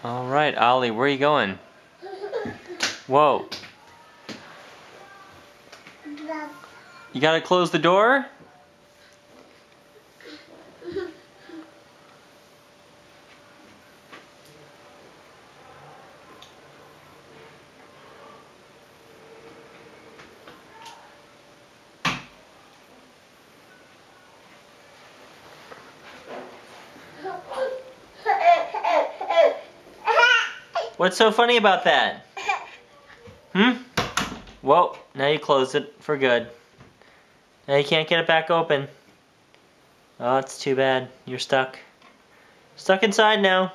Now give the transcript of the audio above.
All right, Ollie, where are you going? Whoa. You gotta close the door? What's so funny about that? Whoa, now you closed it for good. Now you can't get it back open. Oh, it's too bad. You're stuck. Stuck inside now.